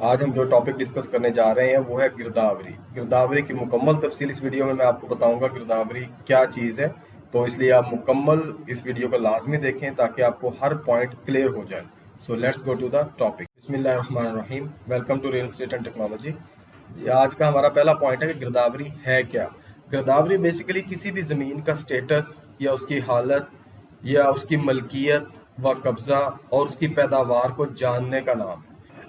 आज हम जो टॉपिक डिस्कस करने जा रहे हैं वो है गिरदावरी। गिरदावरी की मुकम्मल तफसील इस वीडियो में मैं आपको बताऊंगा गिरदावरी क्या चीज़ है। तो इसलिए आप मुकम्मल इस वीडियो को लाजमी देखें ताकि आपको हर पॉइंट क्लियर हो जाए। So let's go to the topic. बिस्मिल्लाहिर्रहमानिर्रहीम। Welcome to real estate and technology. आज का हमारा पहला पॉइंट है कि गिरदावरी है क्या। गिरदावरी बेसिकली किसी भी ज़मीन का स्टेटस या उसकी हालत या उसकी मलकियत व कब्ज़ा और उसकी पैदावार को जानने का नाम है।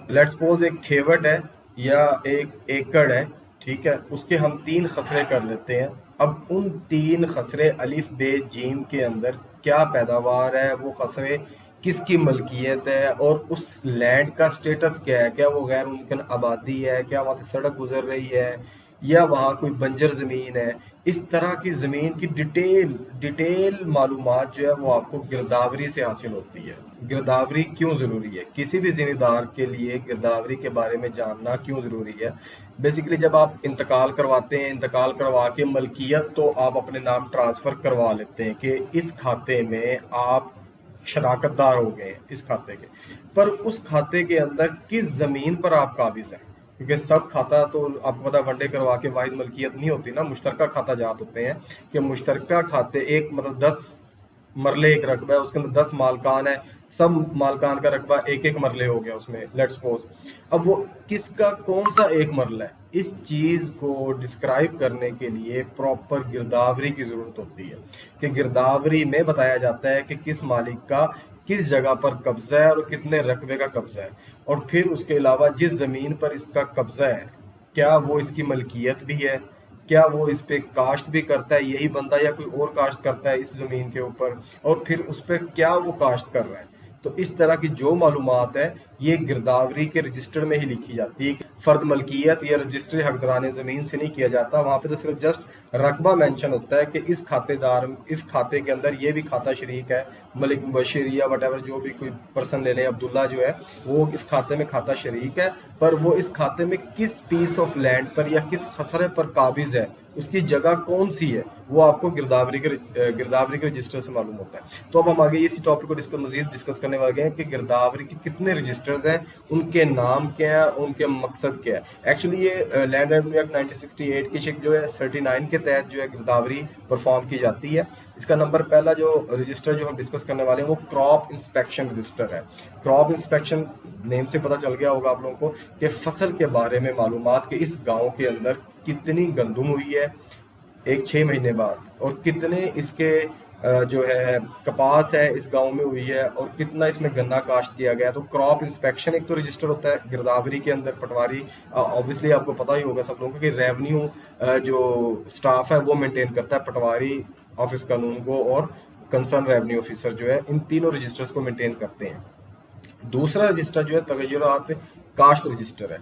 लेट्स सपोज एक खेवट है या एक एकड़ है, ठीक है, उसके हम 3 खसरे कर लेते हैं। अब उन 3 खसरे अलिफ बे जीम के अंदर क्या पैदावार है, वो खसरे किसकी मलकियत है और उस लैंड का स्टेटस क्या है, क्या वो गैर मुमकिन आबादी है, क्या वहाँ से सड़क गुजर रही है या वहाँ कोई बंजर ज़मीन है। इस तरह की ज़मीन की डिटेल मालूमात जो है वो आपको गिरदावरी से हासिल होती है। गिरदावरी क्यों ज़रूरी है, किसी भी ज़मींदार के लिए गिरदावरी के बारे में जानना क्यों ज़रूरी है। बेसिकली जब आप इंतकाल करवाते हैं, इंतकाल करवा के मलकियत तो आप अपने नाम ट्रांसफ़र करवा लेते हैं कि इस खाते में आप शराकतदार हो गए हैं इस खाते के, पर उस खाते के अंदर किस ज़मीन पर आप काबिज़ हैं, क्योंकि सब खाता तो आपको पता वनडे करवा के वाहिद मलकियत नहीं होती ना, मुश्तरका खाता जात होते हैं कि मुश्तरका खाते एक मतलब 10 मरले एक रकबा है, उसके अंदर 10 मालकान है, सब मालकान का रकबा एक एक मरले हो गया उसमें, लेट्स सपोज। अब वो किसका कौन सा एक मरला है, इस चीज़ को डिस्क्राइब करने के लिए प्रॉपर गिरदावरी की ज़रूरत होती है कि गिरदावरी में बताया जाता है कि किस मालिक का किस जगह पर कब्जा है और कितने रकबे का कब्जा है, और फिर उसके अलावा जिस ज़मीन पर इसका कब्जा है क्या वो इसकी मलकियत भी है, क्या वो इस पे काश्त भी करता है यही बंदा या कोई और काश्त करता है इस ज़मीन के ऊपर, और फिर उस पर क्या वो काश्त कर रहा है। तो इस तरह की जो मालूमात है ये गिरदावरी के रजिस्टर में ही लिखी जाती है। फ़र्द मलकियत या रजिस्टर हकदारान ज़मीन से नहीं किया जाता, वहाँ पे तो सिर्फ जस्ट रकबा मेंशन होता है कि इस खाते के अंदर ये भी खाता शरीक है, मलिक मुबशिर या वटेवर जो भी कोई पर्सन ले लें, अब्दुल्ला जो है वो इस खाते में खाता शरीक है, पर वो इस खाते में किस पीस ऑफ लैंड पर या किस खसरे पर काबिज है, उसकी जगह कौन सी है, वो आपको गिरदावरी के रजिस्टर से मालूम होता है। तो अब हम आगे इसी टॉपिक को मजीद डिस्कस करने वाले हैं कि गिरदावरी के कितने रजिस्टर्स हैं, उनके नाम क्या है, उनके मकसद क्या है। एक्चुअली ये लैंड रेवेन्यू एक्ट 1968 की शिक जो है 39 के तहत जो है गिरदावरी परफॉर्म की जाती है। इसका नंबर पहला जो रजिस्टर जो हम डिस्कस करने वाले हैं वो क्रॉप इंस्पेक्शन रजिस्टर है। क्रॉप इंस्पेक्शन नेम से पता चल गया होगा आप लोगों को कि फसल के बारे में मालूमात कि इस गांव के अंदर कितनी गंदुम हुई है एक 6 महीने बाद, और कितने इसके जो है कपास है इस गांव में हुई है, और कितना इसमें गन्ना काश्त किया गया। तो क्रॉप इंस्पेक्शन एक तो रजिस्टर होता है गिरदावरी के अंदर। पटवारी ऑब्वियसली आपको पता ही होगा सब लोगों को कि रेवेन्यू जो स्टाफ है वो मेंटेन करता है पटवारी ऑफिस कानून को, और कंसर्न रेवेन्यू ऑफिसर जो है इन तीनों रजिस्टर्स को मेंटेन करते हैं। दूसरा रजिस्टर जो है तगय्युरात काश्त रजिस्टर है।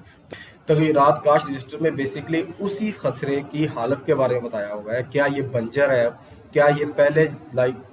तगय्युरात काश्त रजिस्टर में बेसिकली उसी खसरे की हालत के बारे में बताया हुआ है, क्या ये बंजर है, क्या ये पहले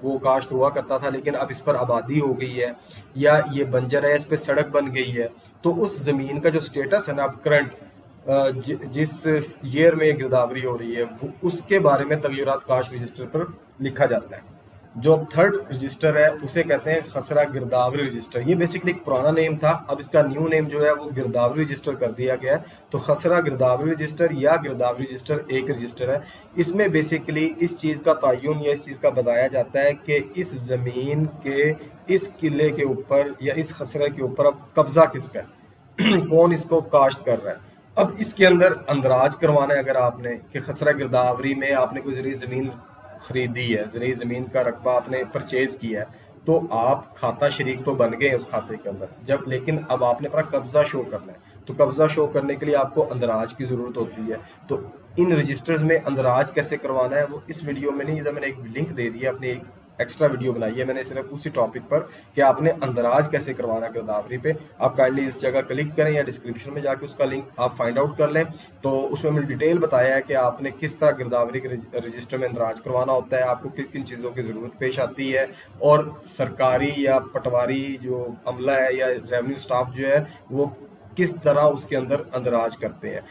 वो काश्त हुआ करता था लेकिन अब इस पर आबादी हो गई है, या ये बंजर है इस पर सड़क बन गई है। तो उस ज़मीन का जो स्टेटस है ना अब करंट जिस ईयर में गिरदावरी हो रही है उसके बारे में तगय्युरात काश्त रजिस्टर पर लिखा जाता है। जो थर्ड रजिस्टर है उसे कहते हैं खसरा गिरदावरी रजिस्टर। ये बेसिकली एक पुराना नेम था, अब इसका न्यू नेम जो है वो गिरदावरी रजिस्टर कर दिया गया है। तो खसरा गिरदावरी रजिस्टर या गिरदावरी रजिस्टर एक रजिस्टर है। इसमें बेसिकली इस चीज़ का तयन या इस चीज़ का बताया जाता है कि इस ज़मीन के इस किले के ऊपर या इस खसरे के ऊपर अब कब्जा किसका है कौन इसको काश्त कर रहा है। अब इसके अंदर अंदराज करवाना है अगर आपने कि खसरा गिरदावरी में आपने कोई ज़रूरी ज़मीन खरीदी है, ज़रूरी ज़मीन का रकबा आपने परचेज किया है, तो आप खाता शरीक तो बन गए उस खाते के अंदर जब, लेकिन अब आपने अपना कब्जा शो करना है। तो कब्जा शो करने के लिए आपको अंदराज की ज़रूरत होती है। तो इन रजिस्टर्स में अंदराज कैसे करवाना है वो इस वीडियो में नहीं, मैंने एक लिंक दे दिया, अपनी एक एक्स्ट्रा वीडियो बनाई है मैंने सिर्फ उसी टॉपिक पर कि आपने अंदराज कैसे करवाना गिरदावरी पे। आप काइंडली इस जगह क्लिक करें या डिस्क्रिप्शन में जाके उसका लिंक आप फाइंड आउट कर लें। तो उसमें मैंने डिटेल बताया है कि आपने किस तरह गिरदावरी के रजिस्टर में अंदराज करवाना होता है, आपको किन किन चीज़ों की ज़रूरत पेश आती है, और सरकारी या पटवारी जो अमला है या रेवेन्यू स्टाफ जो है वो किस तरह उसके अंदर अंदराज करते हैं।